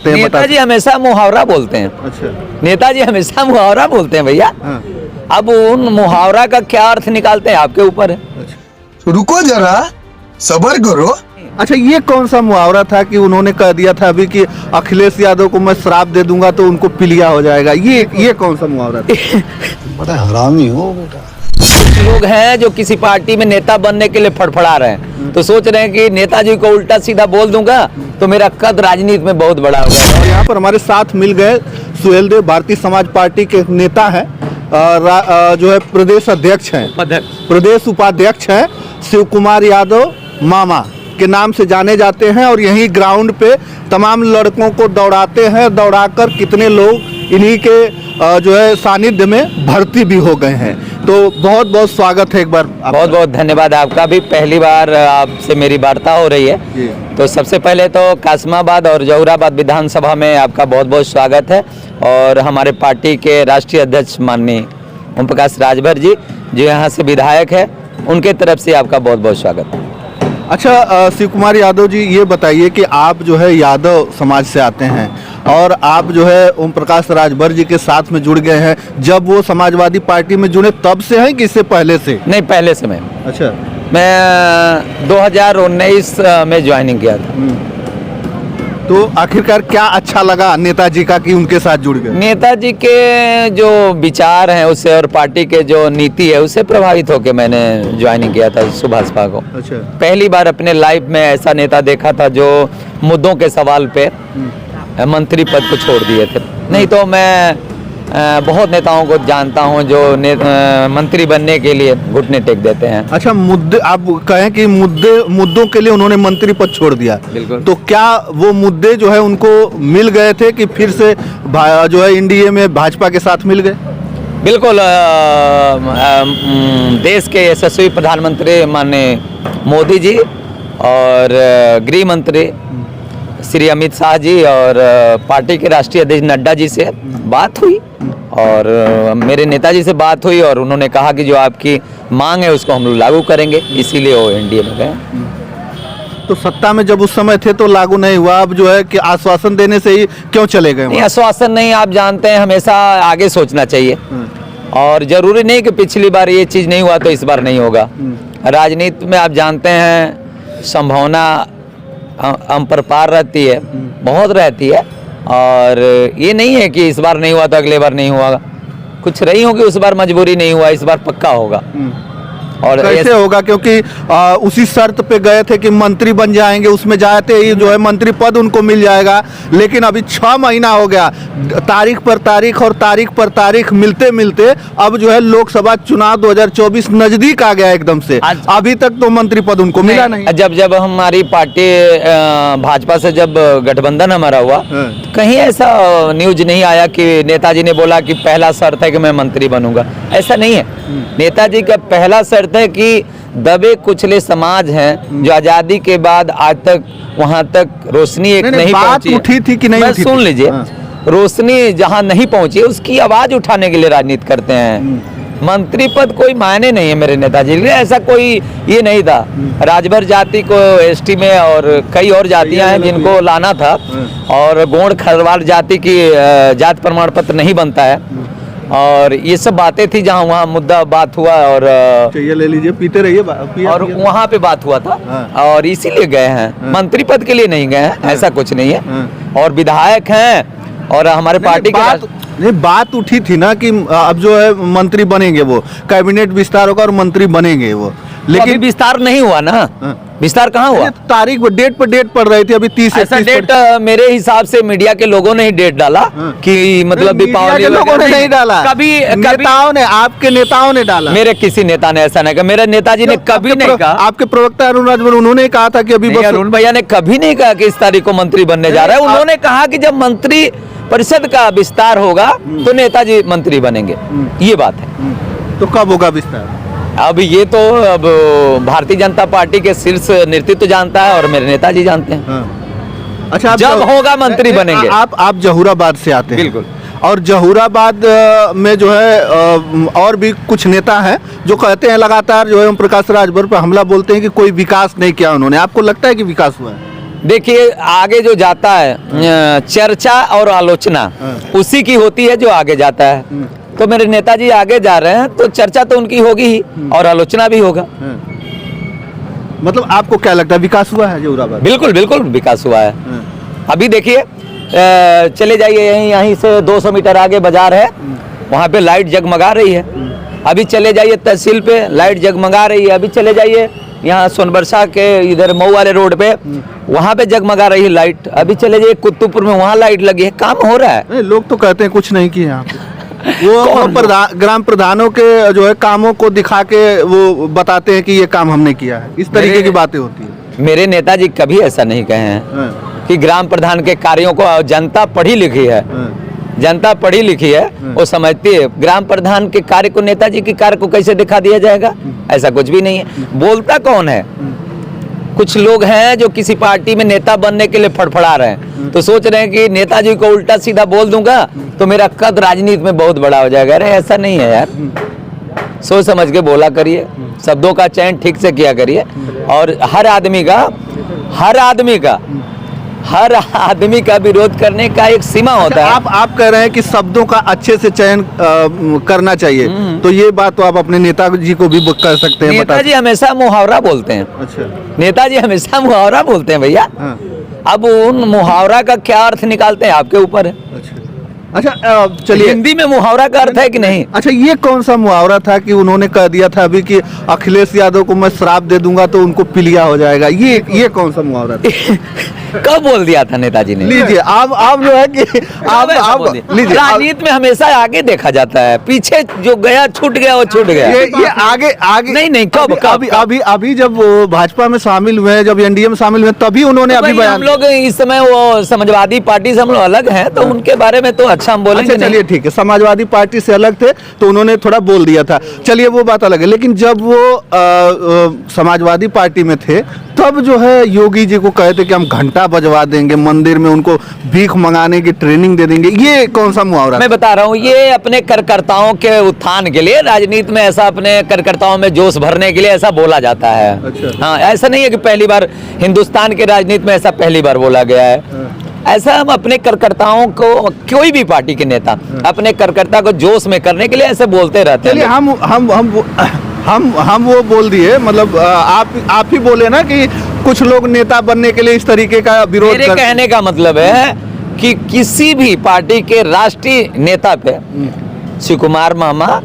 सकते हैं? नेताजी हमेशा मुहावरा बोलते हैं। अच्छा। नेताजी हमेशा मुहावरा बोलते हैं भैया। हाँ। अब उन मुहावरा का क्या अर्थ निकालते हैं आपके ऊपर है। अच्छा। रुको जरा, सबर करो। अच्छा, ये कौन सा मुहावरा था कि उन्होंने कह दिया था अभी कि अखिलेश यादव को मैं श्राप दे दूंगा तो उनको पीलिया हो जाएगा? ये कौन सा मुहावरा था? बड़ा हरामी हो बेटा। कुछ लोग हैं जो किसी पार्टी में नेता बनने के लिए फड़फड़ा रहे हैं, तो सोच रहे हैं कि नेताजी को उल्टा सीधा बोल दूंगा तो मेरा कद राजनीति में बहुत बड़ा हो जाएगा। और यहाँ पर हमारे साथ मिल गए सुहेल देव, भारतीय समाज पार्टी के नेता हैं, जो है प्रदेश अध्यक्ष हैं, प्रदेश उपाध्यक्ष हैं, शिव कुमार यादव मामा के नाम से जाने जाते हैं। और यहीं ग्राउंड पे तमाम लड़कों को दौड़ाते हैं, दौड़ाकर कितने लोग इन्हीं के जो है सानिध्य में भर्ती भी हो गए हैं। तो बहुत बहुत स्वागत है एक बार। बहुत बहुत धन्यवाद आपका भी। पहली बार आपसे मेरी वार्ता हो रही है, तो सबसे पहले तो कासमाबाद और जहुराबाद विधानसभा में आपका बहुत बहुत स्वागत है। और हमारे पार्टी के राष्ट्रीय अध्यक्ष माननीय ओम प्रकाश राजभर जी जो यहाँ से विधायक है, उनके तरफ से आपका बहुत बहुत स्वागत है। अच्छा, शिव कुमार यादव जी, ये बताइए कि आप जो है यादव समाज से आते हैं और आप जो है ओम प्रकाश राजभर जी के साथ में जुड़ गए हैं। जब वो समाजवादी पार्टी में जुड़े तब से हैं कि इससे पहले से? नहीं, पहले से मैं। अच्छा। मैं 2019 में ज्वाइनिंग किया था। तो आखिरकार क्या अच्छा लगा नेताजी का कि उनके साथ जुड़ गए? नेताजी के जो विचार हैं उससे और पार्टी के जो नीति है उससे प्रभावित होकर मैंने ज्वाइनिंग किया था सुभाषपा को। अच्छा। पहली बार अपने लाइफ में ऐसा नेता देखा था जो मुद्दों के सवाल पे मंत्री पद को छोड़ दिए थे। नहीं तो मैं बहुत नेताओं को जानता हूं जो मंत्री बनने के लिए घुटने टेक देते हैं। अच्छा, मुद्दे आप कहें कि मुद्दों के लिए उन्होंने मंत्री पद छोड़ दिया। बिल्कुल। तो क्या वो मुद्दे जो है उनको मिल गए थे कि फिर से जो है एनडीए में भाजपा के साथ मिल गए? बिल्कुल। देश के यशस्वी प्रधानमंत्री माननीय मोदी जी और गृह मंत्री श्री अमित शाह जी और पार्टी के राष्ट्रीय अध्यक्ष नड्डा जी से बात हुई और मेरे नेताजी से बात हुई और उन्होंने कहा कि जो आपकी मांग है उसको हम लोग लागू करेंगे, इसीलिए वो एनडीए में गए। तो सत्ता में जब उस समय थे तो लागू नहीं हुआ, अब जो है कि आश्वासन देने से ही क्यों चले गए? नहीं, आश्वासन नहीं, आप जानते हैं हमेशा आगे सोचना चाहिए और जरूरी नहीं कि पिछली बार ये चीज़ नहीं हुआ तो इस बार नहीं होगा। राजनीति में आप जानते हैं संभावना अम्परपार रहती है, बहुत रहती है, और ये नहीं है कि इस बार नहीं हुआ तो अगले बार नहीं हुआ। कुछ रही होगी उस बार मजबूरी, नहीं हुआ, इस बार पक्का होगा। और कैसे होगा? क्योंकि उसी शर्त पे गए थे कि मंत्री बन जाएंगे, उसमें जाते ही जो है मंत्री पद उनको मिल जाएगा, लेकिन अभी 6 महीना हो गया, तारीख पर तारीख और तारीख पर तारीख मिलते मिलते अब जो है लोकसभा चुनाव 2024 नजदीक आ गया एकदम से, अभी तक तो मंत्री पद उनको मिला नहीं। जब हमारी पार्टी भाजपा से जब गठबंधन हमारा हुआ, कहीं ऐसा न्यूज नहीं आया कि नेताजी ने बोला कि पहला शर्त है कि मैं मंत्री बनूंगा। ऐसा नहीं है। नेताजी का पहला शर्त है कि दबे कुचले समाज हैं जो आजादी के बाद आज तक वहां तक रोशनी एक नहीं पहुंची उठी थी कि नहीं? सुन लीजिए, रोशनी जहां नहीं पहुंची उसकी आवाज उठाने के लिए राजनीति करते हैं। मंत्री पद कोई मायने नहीं है मेरे नेताजी के लिए, ऐसा कोई ये नहीं था। राजभर जाति को एसटी में और कई और जातियां हैं जिनको लाना था, और गोंड खरवाल जाति की जात प्रमाण पत्र नहीं बनता है, और ये सब बातें थी जहाँ वहाँ मुद्दा बात हुआ और ये ले लीजिए, पीते रहिए, और वहाँ पे बात हुआ था। और इसीलिए गए हैं, मंत्री पद के लिए नहीं गए हैं, ऐसा कुछ नहीं है। और विधायक हैं और हमारे पार्टी की बात उठी थी ना कि अब जो है मंत्री बनेंगे, वो कैबिनेट विस्तार होगा और मंत्री बनेंगे वो, लेकिन विस्तार नहीं हुआ ना। विस्तार कहाँ हुआ? तारीख पर डेट पड़ रही थी, अभी 30 ऐसा डेट मेरे हिसाब से मीडिया के लोगों ने ही डेट डाला कि मतलब दीपावली लोगों ने नहीं डाला, कभी नेताओं ने, आपके नेताओं ने डाला। मेरे किसी नेता ने ऐसा नहीं कहा, मेरे नेताजी ने कभी नहीं कहा। आपके प्रवक्ता अरुण राजभर उन्होंने कहा था कि अभी अरुण भैया ने कभी नहीं कहा कि इस तारीख को मंत्री बनने जा रहा है। उन्होंने कहा कि जब मंत्री परिषद का विस्तार होगा तो नेताजी मंत्री बनेंगे, ये बात है। तो कब होगा विस्तार? अब ये तो अब भारतीय जनता पार्टी के शीर्ष नेतृत्व जानता है और मेरे नेताजी जानते हैं। अच्छा, जब होगा मंत्री बनेंगे। आप जहुराबाद से आते हैं? बिल्कुल। और जहुराबाद में जो है और भी कुछ नेता हैं जो कहते हैं लगातार जो है ओम प्रकाश राजभर पर हमला बोलते हैं कि कोई विकास नहीं किया उन्होंने। आपको लगता है कि विकास हुआ है? देखिए आगे जो जाता है चर्चा और आलोचना उसी की होती है जो आगे जाता है। तो मेरे नेताजी आगे जा रहे हैं तो चर्चा तो उनकी होगी ही और आलोचना भी होगा। मतलब आपको क्या लगता है विकास हुआ है जौराबाद? बिल्कुल बिल्कुल विकास हुआ है। अभी देखिए चले जाइए यहीं से 200 मीटर आगे बाजार है, वहाँ पे लाइट जगमगा रही है। अभी चले जाइए तहसील पे, लाइट जगमगा रही है। अभी चले जाइए यहाँ सोनबरसा के इधर मऊ वाले रोड पे, वहाँ पे जगमगा रही है लाइट। अभी चले जाइए कुतुबपुर में, वहाँ लाइट लगी है। काम हो रहा है। नहीं, लोग तो कहते हैं कुछ नहीं किए यहाँ पे। वो ग्राम प्रधानों के जो है कामों को दिखा के वो बताते हैं कि ये काम हमने किया है, इस तरीके की बातें होती है। मेरे नेताजी कभी ऐसा नहीं कहे हैं कि ग्राम प्रधान के कार्यों को जनता पढ़ी लिखी है, जनता पढ़ी लिखी है, वो समझती है। ग्राम प्रधान के कार्य को, नेताजी के कार्य को कैसे दिखा दिया जाएगा? ऐसा कुछ भी नहीं है। बोलता कौन है? कुछ लोग हैं जो किसी पार्टी में नेता बनने के लिए फड़फड़ा रहे हैं, तो सोच रहे हैं कि नेताजी को उल्टा सीधा बोल दूंगा तो मेरा कद राजनीति में बहुत बड़ा हो जाएगा। अरे ऐसा नहीं है यार, सोच समझ के बोला करिए, शब्दों का चयन ठीक से किया करिए। और हर आदमी का विरोध करने का एक सीमा होता है। आप कह रहे हैं कि शब्दों का अच्छे से चयन करना चाहिए, तो ये बात तो आप अपने नेताजी को भी कर सकते हैं। नेताजी हमेशा मुहावरा बोलते हैं। अच्छा, नेताजी हमेशा मुहावरा बोलते हैं भैया। अब उन मुहावरा का क्या अर्थ निकालते हैं आपके ऊपर है। अच्छा चलिए, हिंदी में मुहावरा का अर्थ है कि नहीं? अच्छा, ये कौन सा मुहावरा था कि उन्होंने कह दिया था अभी कि अखिलेश यादव को मैं श्राप दे दूंगा तो उनको पीलिया हो जाएगा? ये कौन सा मुहावरा था? कब बोल दिया था नेताजी ने? लीजिए आप जो है कि आप लीजिए, राजनीति में हमेशा आगे देखा जाता है, पीछे जो गया छूट गया वो छूट गया। ये आगे नहीं कब अभी जब वो भाजपा में शामिल हुए, जब एनडीए में शामिल हुए, तभी उन्होंने अभी बयान। हम लोग इस समय वो समाजवादी पार्टी से हम लोग अलग हैं, तो उनके बारे में तो अच्छा हम बोलेंगे। चलिए ठीक है, समाजवादी पार्टी से अलग थे तो उन्होंने थोड़ा बोल दिया था, चलिए वो बात अलग है। लेकिन जब वो समाजवादी पार्टी में थे तब जो है योगी जी को कहे थे कि हम घंटा बजवा देंगे, मंदिर में उनको भीख मंगाने की ट्रेनिंग दे देंगे। ये कौन सा मुहावरा? मैं बता रहा हूँ, ये अपने कार्यकर्ताओं के उत्थान के लिए, राजनीति में ऐसा अपने कार्यकर्ताओं में जोश भरने के लिए ऐसा बोला जाता है। अच्छा। हाँ, ऐसा नहीं है कि पहली बार हिंदुस्तान के राजनीति में ऐसा पहली बार बोला गया है। ऐसा हम अपने कार्यकर्ताओं को, कोई भी पार्टी के नेता अपने कार्यकर्ता को जोश में करने के लिए ऐसे बोलते रहते हैं। हम वो बोल दिए, मतलब आप ही बोले ना कि कुछ लोग नेता बनने के लिए इस तरीके का विरोध मेरे कहने का मतलब है कि किसी भी पार्टी के राष्ट्रीय नेता पे शिव कुमार मामा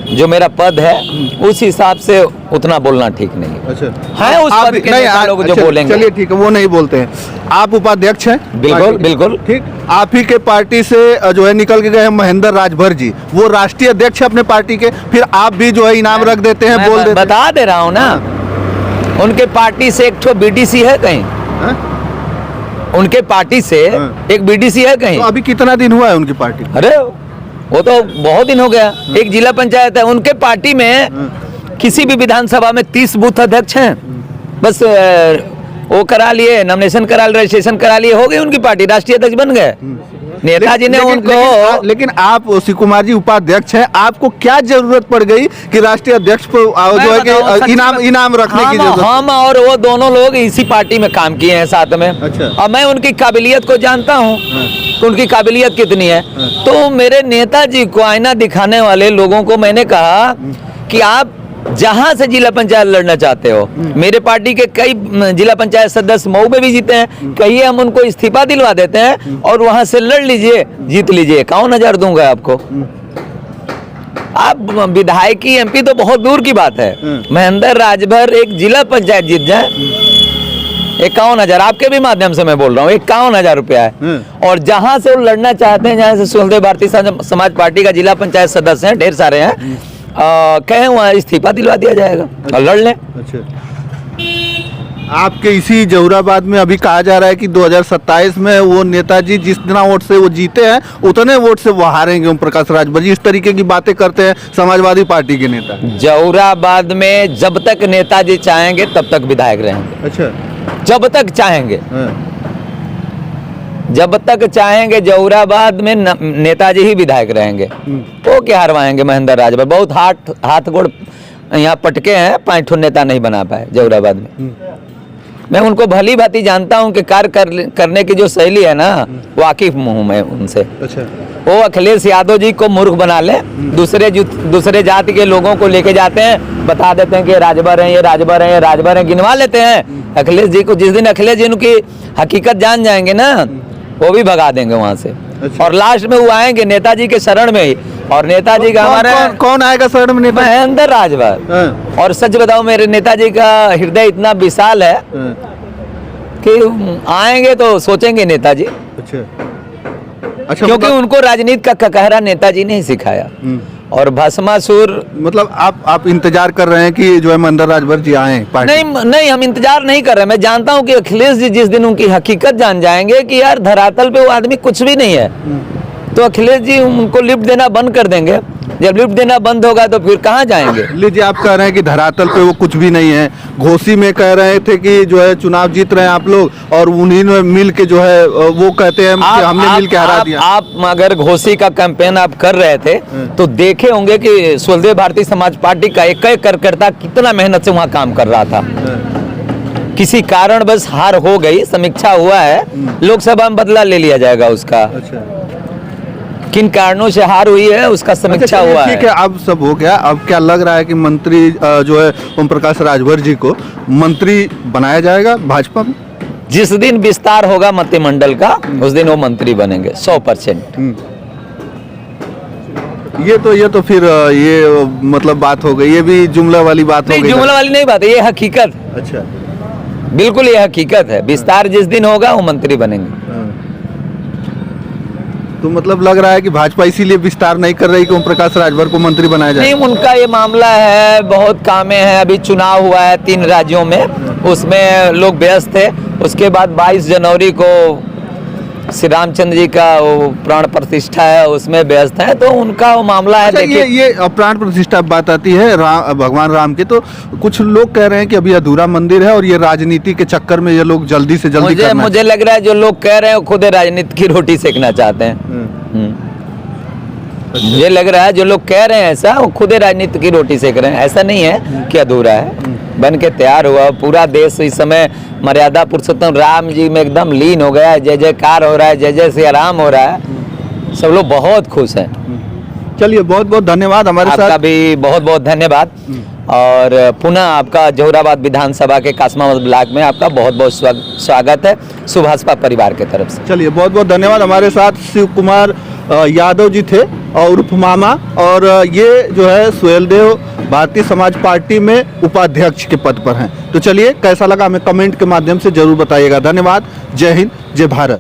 जो मेरा पद है उस हिसाब से उतना बोलना ठीक नहीं है। अच्छा है उस पद के नेता लोग जो बोलेंगे। चलिए ठीक है, वो नहीं बोलते हैं। आप उपाध्यक्ष हैं? बिल्कुल बिल्कुल ठीक। आप ही के पार्टी से जो है निकल के गए हैं महेंद्र राजभर जी, वो राष्ट्रीय अध्यक्ष है अपने पार्टी के, फिर आप भी जो है इनाम रख देते हैं, बोल देते हैं। बता दे रहा हूँ ना, उनके पार्टी से एक ठो बीडीसी है कहीं? उनके पार्टी से एक बीडीसी है कहीं? तो अभी कितना दिन हुआ है उनकी पार्टी? अरे वो तो बहुत दिन हो गया। एक जिला पंचायत है उनके पार्टी में, किसी भी विधानसभा में 30 बूथ अध्यक्ष हैं। बस वो करा लिए, नॉमिनेशन करा लिए, रजिस्ट्रेशन करा लिए, हो गई उनकी पार्टी, राष्ट्रीय अध्यक्ष बन गए। नेताजी ने उनको। लेकिन आप शिव कुमार जी उपाध्यक्ष हैं, आपको क्या जरूरत पड़ गई कि राष्ट्रीय अध्यक्ष को जो है कि इनाम रखने की जरूरत? हम और वो दोनों लोग इसी पार्टी में काम किए हैं साथ में। अच्छा। और मैं उनकी काबिलियत को जानता हूँ कि उनकी काबिलियत कितनी है। तो मेरे नेताजी को आईना दिखाने वाले लोगों को मैंने कहा कि आप जहां से जिला पंचायत लड़ना चाहते हो, मेरे पार्टी के कई जिला पंचायत सदस्य मऊ में भी जीते हैं, कहिए हम उनको इस्तीफा दिलवा देते हैं और वहां से लड़ लीजिए, जीत लीजिए, 51,000 दूंगा आपको। आप विधायकी एमपी तो बहुत दूर की बात है, महेंद्र राजभर एक जिला पंचायत जीत जाए, 51,000 आपके भी माध्यम से मैं बोल रहा हूँ, 51,000 रुपया है। और जहां से वो लड़ना चाहते हैं, जहां से सुहेलदेव भारतीय समाज पार्टी का जिला पंचायत सदस्य हैं, ढेर सारे हैं, कहें वहाँ इस्तीफा दिलवा दिया जाएगा और लड़ लें। अच्छा, आपके इसी जौराबाद में अभी कहा जा रहा है कि 2027 में वो नेताजी जितना वोट से वो जीते हैं उतने वोट से वो हारेंगे ओम प्रकाश राजभर जी, इस तरीके की बातें करते हैं समाजवादी पार्टी के नेता। जौराबाद में जब तक नेताजी चाहेंगे तब तक विधायक रहेंगे। अच्छा, जब तक चाहेंगे, जब तक चाहेंगे जौराबाद में नेताजी ही विधायक रहेंगे। वो क्या हरवाएंगे महेंद्र राजभर? बहुत हाथ गोड़ यहाँ पटके हैं, 5 ठो नेता नहीं बना पाए जौराबाद में। मैं उनको भली भांति जानता हूं कि कार्य करने की जो शैली है ना, वाकिफ हूं मैं उनसे। अच्छा। वो अखिलेश यादव जी को मूर्ख बना ले, दूसरे जाति के लोगों को लेके जाते हैं, बता देते हैं कि राजभर हैं, ये राजभर हैं, ये राजभर हैं, गिनवा लेते हैं अखिलेश जी को। जिस दिन अखिलेश जी उनकी हकीकत जान जाएंगे ना, वो भी भगा देंगे वहां से। अच्छा। और लास्ट में वो आएंगे नेताजी के शरण में ही, और नेताजी का हमारे कौन आएगा शरण में? नेता महेंद्र राजभर। हाँ। और सच बताओ, मेरे नेताजी का हृदय इतना विशाल है हाँ। कि आएंगे तो सोचेंगे नेताजी। अच्छा अच्छा, क्योंकि उनको राजनीति का ककहरा नेताजी ने ही सिखाया। और भस्मासुर मतलब आप इंतजार कर रहे हैं कि जो है महेंद्र राजभर जी आए पार्टी? नहीं, हम इंतजार नहीं कर रहे। मैं जानता हूं कि अखिलेश जी जिस दिन उनकी हकीकत जान जाएंगे कि यार धरातल पे वो आदमी कुछ भी नहीं है, तो अखिलेश जी उनको लिफ्ट देना बंद कर देंगे। जब लिफ्ट देना बंद होगा तो फिर कहाँ जाएंगे? लीजिए, आप कह रहे हैं कि धरातल पे वो कुछ भी नहीं है। घोसी में कह रहे थे कि जो है चुनाव जीत रहे हैं आप लोग, और उन्हीं ने मिल के जो है वो कहते हैं कि हमने मिल के हरा दिया। आप अगर घोसी का कैंपेन आप कर रहे थे तो देखे होंगे कि सुहेलदेव भारतीय समाज पार्टी का एक कार्यकर्ता कितना मेहनत से वहाँ काम कर रहा था। किसी कारण बस हार हो गई, समीक्षा हुआ है, लोकसभा में बदला ले लिया जाएगा उसका। अच्छा। किन कारणों से हार हुई है उसका समीक्षा हुआ है। ठीक है, अब सब हो गया। अब क्या लग रहा है कि मंत्री जो है ओम प्रकाश राजभर जी को मंत्री बनाया जाएगा भाजपा में? जिस दिन विस्तार होगा मंत्रिमंडल का, उस दिन वो मंत्री बनेंगे 100%। ये तो फिर ये मतलब बात हो गई, ये भी जुमला वाली बात हो गई। जुमला वाली नहीं बात है, ये हकीकत। अच्छा, बिल्कुल ये हकीकत है। विस्तार जिस दिन होगा वो मंत्री बनेंगे। तो मतलब लग रहा है कि भाजपा इसीलिए विस्तार नहीं कर रही कि ओम प्रकाश राजभर को मंत्री बनाया जाए? नहीं, उनका ये मामला है, बहुत कामें हैं। अभी चुनाव हुआ है 3 राज्यों में, उसमें लोग व्यस्त थे। उसके बाद 22 जनवरी को श्री रामचंद्र जी का वो प्राण प्रतिष्ठा है, उसमें व्यस्त है, तो उनका वो मामला है। अच्छा, देखिए, ये प्राण प्रतिष्ठा बात आती है भगवान राम की, तो कुछ लोग कह रहे हैं कि अभी अधूरा मंदिर है और ये राजनीति के चक्कर में ये लोग जल्दी से जल्दी मुझे लग रहा है जो लोग कह रहे हैं वो खुद राजनीति की रोटी सेकना चाहते हैं। मुझे लग रहा है जो लोग कह रहे हैं ऐसा, वो खुद राजनीति की रोटी सेक रहे हैं। ऐसा नहीं है कि अधूरा है, बन के तैयार हुआ। पूरा देश इस समय मर्यादा पुरुषोत्तम राम जी में एकदम लीन हो गया है। जय जयकार हो रहा है, जय जय श्री राम हो रहा है। सब लोग बहुत खुश हैं। चलिए, बहुत बहुत धन्यवाद हमारे साथ। आपका भी बहुत बहुत धन्यवाद। और पुनः आपका जहुराबाद विधानसभा के कासमाबाद ब्लॉक में आपका बहुत बहुत स्वागत है सुभाषपा परिवार के तरफ से। चलिए, बहुत बहुत धन्यवाद। हमारे साथ शिव कुमार यादव जी थे और उर्फ मामा, और ये जो है सुहेलदेव भारतीय समाज पार्टी में उपाध्यक्ष के पद पर हैं। तो चलिए, कैसा लगा हमें कमेंट के माध्यम से जरूर बताइएगा। धन्यवाद। जय हिंद, जय भारत।